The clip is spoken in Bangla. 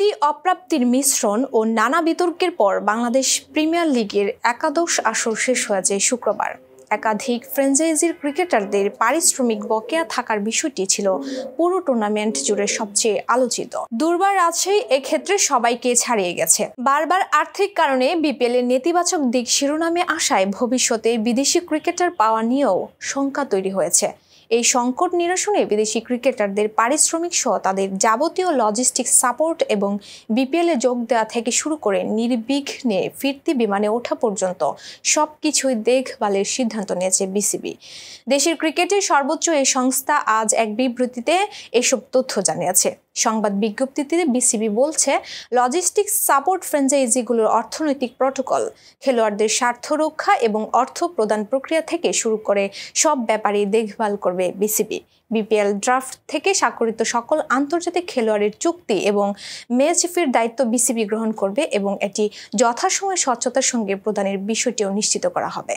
প্রাপ্তি অপ্রাপ্তির মিশ্রণ ও নানা বিতর্কের পর বাংলাদেশ প্রিমিয়ার লিগের একাদশ আসর শেষ হয়েছে শুক্রবার। একাধিক ফ্র্যাঞ্চাইজির ক্রিকেটারদের পারিশ্রমিক বকেয়া থাকার বিষয়টি ছিল পুরো টুর্নামেন্ট জুড়ে সবচেয়ে আলোচিত। দুর্বার রাজশাহী এক্ষেত্রে সবাইকে ছাড়িয়ে গেছে। বারবার আর্থিক কারণে বিপিএল এর নেতিবাচক দিক শিরোনামে আসায় ভবিষ্যতে বিদেশি ক্রিকেটার পাওয়া নিয়েও শঙ্কা তৈরি হয়েছে। এই সংকট নিরসনে বিদেশি ক্রিকেটারদের পারিশ্রমিক সহ তাদের যাবতীয় লজিস্টিক্স সাপোর্ট এবং বিপিএলে যোগ দেওয়া থেকে শুরু করে নির্বিঘ্নে ফিরতি বিমানে ওঠা পর্যন্ত সবকিছুই দেখভালের সিদ্ধান্ত নিয়েছে বিসিবি। দেশের ক্রিকেটের সর্বোচ্চ এই সংস্থা আজ এক বিবৃতিতে এসব তথ্য জানিয়েছে। সংবাদ বিজ্ঞপ্তিতে বিসিবি বলছে, লজিস্টিক্স সাপোর্ট ফ্র্যাঞ্চাইজিগুলোর অর্থনৈতিক প্রটোকল, খেলোয়াড়দের স্বার্থ রক্ষা এবং অর্থ প্রদান প্রক্রিয়া থেকে শুরু করে সব ব্যাপারেই দেখভাল করবে বিসিবি। বিপিএল ড্রাফট থেকে স্বাক্ষরিত সকল আন্তর্জাতিক খেলোয়াড়ের চুক্তি এবং ম্যাচ ফির দায়িত্ব বিসিবি গ্রহণ করবে এবং এটি যথাসময়ে স্বচ্ছতার সঙ্গে প্রদানের বিষয়টিও নিশ্চিত করা হবে।